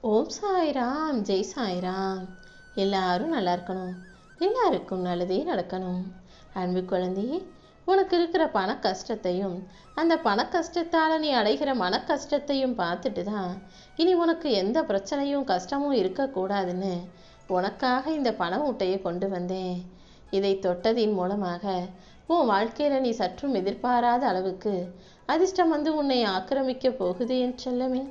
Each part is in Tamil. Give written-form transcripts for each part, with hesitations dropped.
ஓம் சாய்ராம், ஜெய் சாய்ராம். எல்லாரும் நல்லா இருக்கணும், எல்லாருக்கும் நல்லதே நடக்கணும். அன்பு குழந்தையே, உனக்கு இருக்கிற பண கஷ்டத்தையும் அந்த பண கஷ்டத்தால் நீ அடைகிற மன கஷ்டத்தையும் பார்த்துட்டு தான் இனி உனக்கு எந்த பிரச்சனையும் கஷ்டமும் இருக்கக்கூடாதுன்னு உனக்காக இந்த பண மூட்டையை கொண்டு வந்தேன். இதை தொட்டதின் மூலமாக உன் வாழ்க்கையில் நீ சற்றும் எதிர்பாராத அளவுக்கு அதிர்ஷ்டம் வந்து உன்னை ஆக்கிரமிக்க போகுது என் செல்லமே.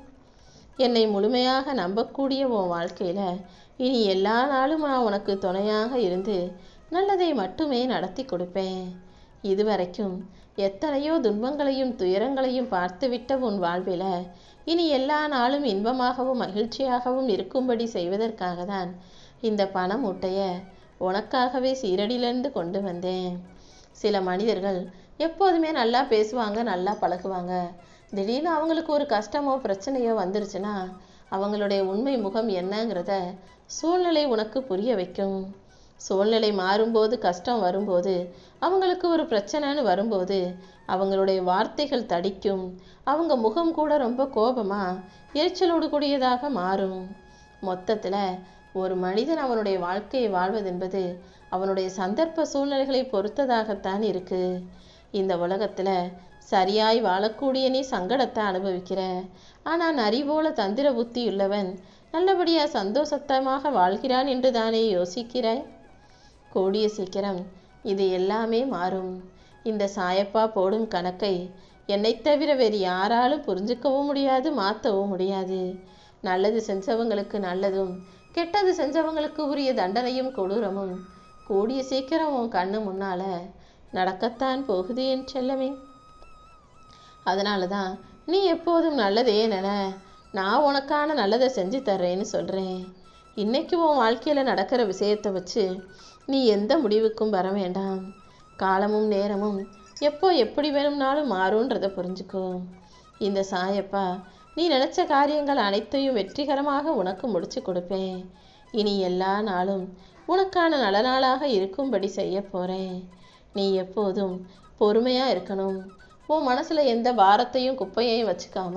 என்னை முழுமையாக நம்பக்கூடிய உன் வாழ்க்கையில் இனி எல்லா நாளும் நான் உனக்கு துணையாக இருந்து நல்லதை மட்டுமே நடத்தி கொடுப்பேன். இதுவரைக்கும் எத்தனையோ துன்பங்களையும் துயரங்களையும் பார்த்துவிட்ட உன் வாழ்வில் இனி எல்லா நாளும் இன்பமாகவும் மகிழ்ச்சியாகவும் இருக்கும்படி செய்வதற்காக தான் இந்த பண மூட்டையை உனக்காகவே சீரடியிலிருந்து கொண்டு வந்தேன். சில மனிதர்கள் எப்போதுமே நல்லா பேசுவாங்க, நல்லா பழகுவாங்க. திடீர்னு அவங்களுக்கு ஒரு கஷ்டமோ பிரச்சனையோ வந்துருச்சுன்னா அவங்களுடைய உண்மை முகம் என்னங்கிறத சூழ்நிலை உனக்கு புரிய வைக்கும். சூழ்நிலை மாறும்போது, கஷ்டம் வரும்போது, அவங்களுக்கு ஒரு பிரச்சனைன்னு வரும்போது அவங்களுடைய வார்த்தைகள் தடிக்கும். அவங்க முகம் கூட ரொம்ப கோபமாக எரிச்சலோடு கூடியதாக மாறும். மொத்தத்தில் ஒரு மனிதன் அவனுடைய வாழ்க்கையை வாழ்வதென்பது அவனுடைய சந்தர்ப்ப சூழ்நிலைகளை பொறுத்ததாகத்தான் இருக்கு. இந்த உலகத்தில் சரியாய் வாழக்கூடிய நீ சங்கடத்தை அனுபவிக்கிற. ஆனால் நரி போல தந்திர புத்தி உள்ளவன் நல்லபடியாக சந்தோஷத்தமாக வாழ்கிறான் என்று தானே யோசிக்கிறாய். கூடிய சீக்கிரம் இது எல்லாமே மாறும். இந்த சாயப்பா போடும் கணக்கை என்னை தவிர வேறு யாராலும் புரிஞ்சுக்கவும் முடியாது, மாற்றவும் முடியாது. நல்லது செஞ்சவங்களுக்கு நல்லதும், கெட்டது செஞ்சவங்களுக்கு உரிய தண்டனையும் கொடூரமும் கூடிய சீக்கிரம் உன் கண்ணு முன்னால நடக்கத்தான் போகுது என் செல்லமே. அதனால தான் நீ எப்போதும் நல்லதே நினை, நான் உனக்கான நல்லதை செஞ்சு தர்றேன்னு சொல்கிறேன். இன்னைக்கு உன் வாழ்க்கையில் நடக்கிற விஷயத்தை வச்சு நீ எந்த முடிவுக்கும் வர வேண்டாம். காலமும் நேரமும் எப்போ எப்படி வேணும்னாலும் மாறுன்றதை புரிஞ்சுக்கோ. இந்த சாயப்பா நீ நினச்ச காரியங்கள் அனைத்தையும் வெற்றிகரமாக உனக்கு முடிச்சு கொடுப்பேன். இனி எல்லா நாளும் உனக்கான நல்ல நாளாக இருக்கும்படி செய்ய போகிறேன். நீ எப்போதும் பொறுமையாக இருக்கணும். உன் மனசில் எந்த பாரத்தையும் குப்பையையும் வச்சுக்காம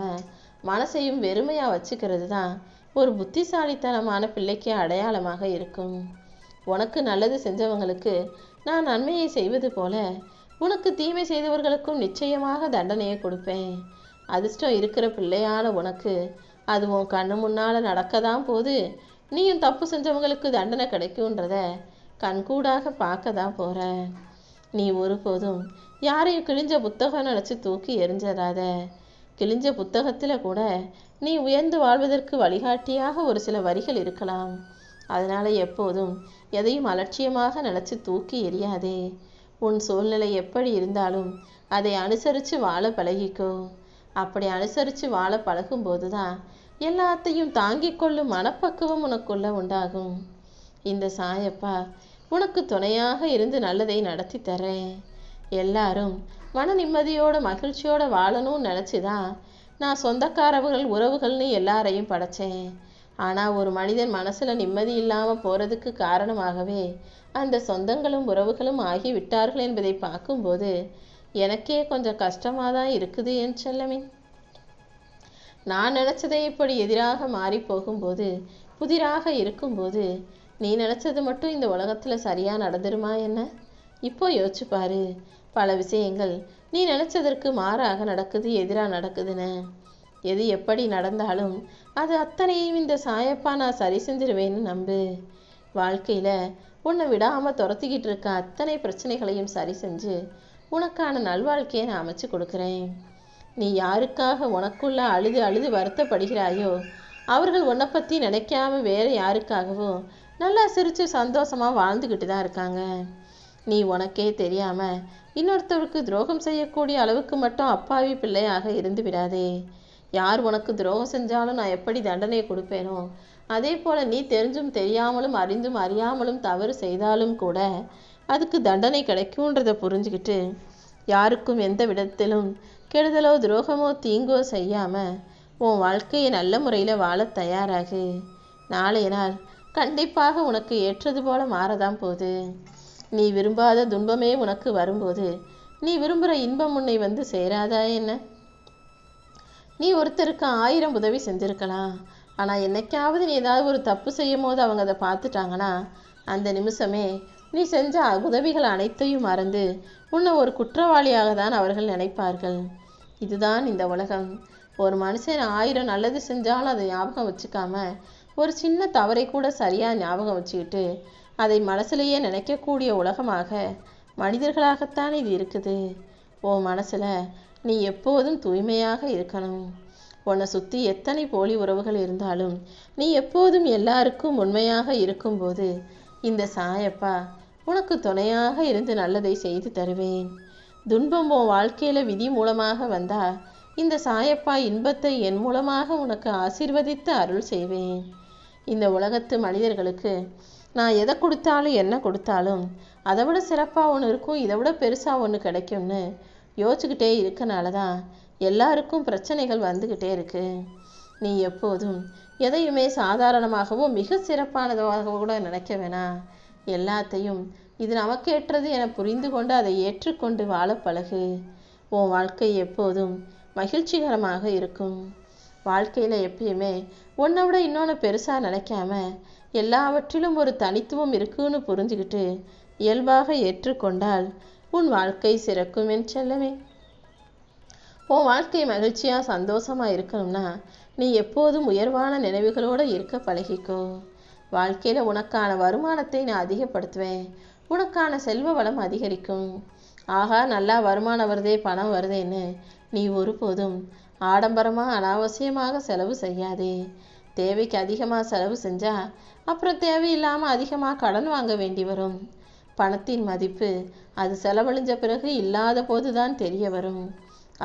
மனசையும் வெறுமையாக வச்சுக்கிறது தான் ஒரு புத்திசாலித்தனமான பிள்ளைக்கு அடையாளமாக இருக்கும். உனக்கு நல்லது செஞ்சவங்களுக்கு நான் நன்மையை செய்வது போல உனக்கு தீமை செய்தவர்களுக்கும் நிச்சயமாக தண்டனையை கொடுப்பேன். அதிர்ஷ்டம் இருக்கிற பிள்ளையான உனக்கு அது உன் கண்ணு முன்னால் நடக்க தான் போது. நீயும் தப்பு செஞ்சவங்களுக்கு தண்டனை கிடைக்கும்ன்றத கண்கூடாக பார்க்க தான் போகிற. நீ ஒருபோதும் யாரையும் கிழிஞ்ச புத்தகம் நினச்சி தூக்கி எரிஞ்சிடாத. கிழிஞ்ச புத்தகத்தில் கூட நீ உயர்ந்து வாழ்வதற்கு வழிகாட்டியாக ஒரு சில வரிகள் இருக்கலாம். அதனால் எப்போதும் எதையும் அலட்சியமாக நினச்சி தூக்கி எறியாதே. உன் சூழ்நிலை எப்படி இருந்தாலும் அதை அனுசரித்து வாழ பழகிக்கோ. அப்படி அனுசரித்து வாழ பழகும்போது தான் எல்லாத்தையும் தாங்கிக் கொள்ளும் மனப்பக்குவம் உனக்குள்ள உண்டாகும். இந்த சாயப்பா உனக்கு துணையாக இருந்து நல்லதை நடத்தி தரேன். எல்லாரும் மன நிம்மதியோட மகிழ்ச்சியோட வாழணும்னு நினச்சிதான் நான் சொந்தக்காரர்கள் உறவுகள்னு எல்லாரையும் படைச்சேன். ஆனால் ஒரு மனிதன் மனசில் நிம்மதி இல்லாமல் போகிறதுக்கு காரணமாகவே அந்த சொந்தங்களும் உறவுகளும் ஆகிவிட்டார்கள் என்பதை பார்க்கும்போது எனக்கே கொஞ்சம் கஷ்டமாக தான் இருக்குது என் செல்லமே. நான் நினச்சதை இப்படி எதிராக மாறி போகும்போது, புதிராக இருக்கும்போது நீ நினச்சது மட்டும் இந்த உலகத்தில் சரியாக நடந்துருமா என்ன? இப்போ யோசிச்சு பாரு. பல விஷயங்கள் நீ நினச்சதற்கு மாறாக நடக்குது, எதிராக நடக்குதுன்னு. எது எப்படி நடந்தாலும் அது அத்தனையும் இந்த சாயப்பா நான் சரி செஞ்சிருவேன்னு நம்பு. வாழ்க்கையில் உன்னை விடாமல் துரத்திக்கிட்டு இருக்க அத்தனை பிரச்சனைகளையும் சரி செஞ்சு உனக்கான நல்வாழ்க்கையை நான் அமைச்சு கொடுக்குறேன். நீ யாருக்காக உனக்குள்ள அழுது அழுது வருத்தப்படுகிறாயோ அவர்கள் உன்னை பற்றி நினைக்காம வேறு யாருக்காகவோ நல்லா சிரித்து சந்தோஷமாக வாழ்ந்துக்கிட்டு தான் இருக்காங்க. நீ உனக்கே தெரியாமல் இன்னொருத்தருக்கு துரோகம் செய்யக்கூடிய அளவுக்கு மட்டும் அப்பாவி பிள்ளையாக இருந்து விடாதே. யார் உனக்கு துரோகம் செஞ்சாலும் நான் எப்படி தண்டனையை கொடுப்பேனோ அதே போல் நீ தெரிஞ்சும் தெரியாமலும் அறிந்தும் அறியாமலும் தவறு செய்தாலும் கூட அதுக்கு தண்டனை கிடைக்கும்ன்றதை புரிஞ்சுக்கிட்டு யாருக்கும் எந்த விதத்திலும் கெடுதலோ துரோகமோ தீங்கோ செய்யாமல் உன் வாழ்க்கையை நல்ல முறையில் வாழ தயாராகு. நாளைய நாள் கண்டிப்பாக உனக்கு ஏற்றது போல மாறதான் போகுது. நீ விரும்பாத துன்பமே உனக்கு வரும்போது நீ விரும்புகிற இன்பம் உன்னை வந்து சேராதா என்ன? நீ ஒருத்தருக்கு 1000 உதவி செஞ்சிருக்கலாம். ஆனால் என்னைக்காவது நீ ஏதாவது ஒரு தப்பு செய்யும் போது அவங்க அதை பார்த்துட்டாங்கன்னா அந்த நிமிஷமே நீ செஞ்ச உதவிகள் அனைத்தையும் மறந்து உன்னை ஒரு குற்றவாளியாக தான் அவர்கள் நினைப்பார்கள். இதுதான் இந்த உலகம். ஒரு மனுஷன் 1000 நல்லது செஞ்சாலும் அதை ஞாபகம் வச்சுக்காம ஒரு சின்ன தவறை கூட சரியாக ஞாபகம் வச்சுக்கிட்டு அதை மனசுலேயே நினைக்கக்கூடிய உலகமாக மனிதர்களாகத்தான் இது இருக்குது. உன் மனசில் நீ எப்போதும் தூய்மையாக இருக்கணும். உன்னை சுற்றி எத்தனை போலி உறவுகள் இருந்தாலும் நீ எப்போதும் எல்லாருக்கும் உண்மையாக இருக்கும்போது இந்த சாயப்பா உனக்கு துணையாக இருந்து நல்லதை செய்து தருவேன். துன்பம் உன் வாழ்க்கையில் விதி மூலமாக வந்தா இந்த சாயப்பா இன்பத்தை என் மூலமாக உனக்கு ஆசீர்வதித்து அருள் செய்வேன். இந்த உலகத்து மனிதர்களுக்கு நான் எதை கொடுத்தாலும் என்ன கொடுத்தாலும் அதை விட சிறப்பாக ஒன்று இருக்கும், இதை விட பெருசாக ஒன்று கிடைக்கும்னு யோசிச்சுக்கிட்டே இருக்கனால தான் எல்லாருக்கும் பிரச்சனைகள் வந்துக்கிட்டே இருக்கு. நீ எப்போதும் எதையுமே சாதாரணமாகவோ மிக சிறப்பானதாகவோ கூட நினைக்க வேணாம். எல்லாத்தையும் இது நமக்கேற்றது என புரிந்து கொண்டு அதை ஏற்றுக்கொண்டு வாழ பழகு. உன் வாழ்க்கை எப்போதும் மகிழ்ச்சிகரமாக இருக்கும். வாழ்க்கையில் எப்பயுமே உன்னை விட இன்னொன்று பெருசாக நினைக்காம எல்லாவற்றிலும் ஒரு தனித்துவம் இருக்குன்னு புரிஞ்சுக்கிட்டு இயல்பாக ஏற்றுக்கொண்டால் உன் வாழ்க்கை சிறக்கும் என் செல்லமே. உன் வாழ்க்கை மகிழ்ச்சியாக சந்தோஷமாக இருக்கணும்னா நீ எப்போதும் உயர்வான நினைவுகளோடு இருக்க பழகிக்கோ. வாழ்க்கையில் உனக்கான வருமானத்தை நான் அதிகப்படுத்துவேன். உனக்கான செல்வ வளம் அதிகரிக்கும். ஆகா, நல்லா வருமானம் வருதே, பணம் வருதேன்னு நீ ஒருபோதும் ஆடம்பரமாக அனாவசியமாக செலவு செய்யாதே. தேவைக்கு அதிகமாக செலவு செஞ்சால் அப்புறம் தேவையில்லாமல் அதிகமாக கடன் வாங்க வேண்டி வரும். பணத்தின் மதிப்பு அது செலவழிஞ்ச பிறகு இல்லாத போது தான் தெரிய வரும்.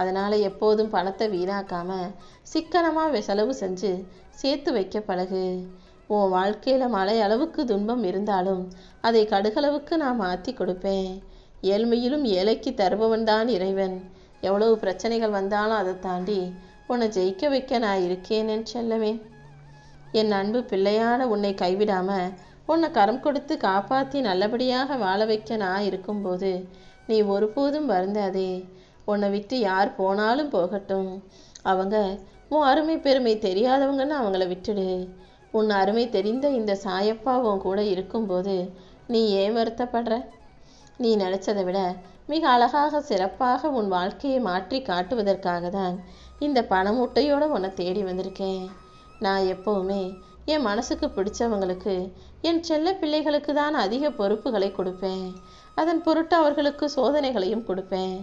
அதனால் எப்போதும் பணத்தை வீணாக்காமல் சிக்கனமாக செலவு செஞ்சு சேர்த்து வைக்க பழகு. உன் வாழ்க்கையில் மழை அளவுக்கு துன்பம் இருந்தாலும் அதை கடுகளவுக்கு நான் மாற்றி கொடுப்பேன். ஏழ்மையிலும் ஏழைக்கு தருபவன் தான் இறைவன். எவ்வளவு பிரச்சனைகள் வந்தாலும் அதை தாண்டி உன்னை ஜெயிக்க வைக்க நான் இருக்கேன் என் செல்லமே. என் அன்பு பிள்ளையான உன்னை கைவிடாமல் உன்னை கரம் கொடுத்து காப்பாற்றி நல்லபடியாக வாழ வைக்க நான் இருக்கும்போது நீ ஒருபோதும் வருந்தாதே. உன்னை விட்டு யார் போனாலும் போகட்டும். அவங்க உன் அருமை பெருமை தெரியாதவங்கன்னு அவங்கள விட்டுடு. உன் அருமை தெரிந்த இந்த சாயப்பா உன் கூட இருக்கும்போது நீ ஏன் வருத்தப்படுற? நீ நினச்சதை விட மிக அழகாக சிறப்பாக உன் வாழ்க்கையை மாற்றி காட்டுவதற்காக தான் இந்த பணமூட்டையோடு உன்னை தேடி வந்திருக்கேன். நான் எப்போவுமே என் மனசுக்கு பிடிச்சவங்களுக்கு, என் செல்ல பிள்ளைகளுக்கு தான் அதிக பொறுப்புகளை கொடுப்பேன். அதன் பொருட்டு அவர்களுக்கு சோதனைகளையும் கொடுப்பேன்.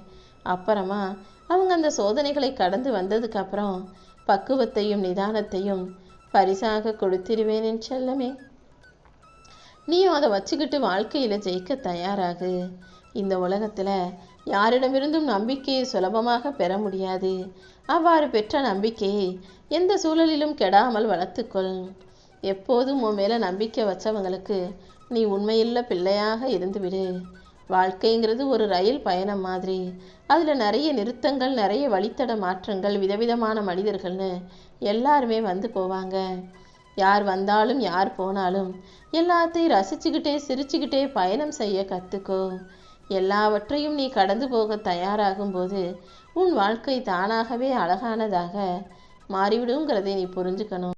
அப்புறமா அவங்க அந்த சோதனைகளை கடந்து வந்ததுக்கப்புறம் பக்குவத்தையும் நிதானத்தையும் பரிசாக கொடுத்திருவேன் என் செல்லமே. நீயும் அதை வச்சுக்கிட்டு வாழ்க்கையில் ஜெயிக்க தயாராகு. இந்த உலகத்தில் யாரிடமிருந்தும் நம்பிக்கையை சுலபமாக பெற முடியாது. அவ்வாறு பெற்ற நம்பிக்கையை எந்த சூழலிலும் கெடாமல் வளர்த்துக்கொள். எப்போதும் உன் மேலே நம்பிக்கை வச்சவங்களுக்கு நீ உண்மையுள்ள பிள்ளையாக இருந்துவிடு. வாழ்க்கைங்கிறது ஒரு ரயில் பயணம் மாதிரி. அதில் நிறைய நிறுத்தங்கள், நிறைய வழித்தட மாற்றங்கள், விதவிதமான மனிதர்கள்னு எல்லாருமே வந்து போவாங்க. யார் வந்தாலும் யார் போனாலும் எல்லாத்தையும் ரசிச்சுக்கிட்டே சிரிச்சுக்கிட்டே பயணம் செய்ய கற்றுக்கோ. எல்லாவற்றையும் நீ கடந்து போக தயாராகும்போது உன் வாழ்க்கை தானாகவே அழகானதாக மாறிவிடுங்கிறதை நீ புரிஞ்சுக்கணும்.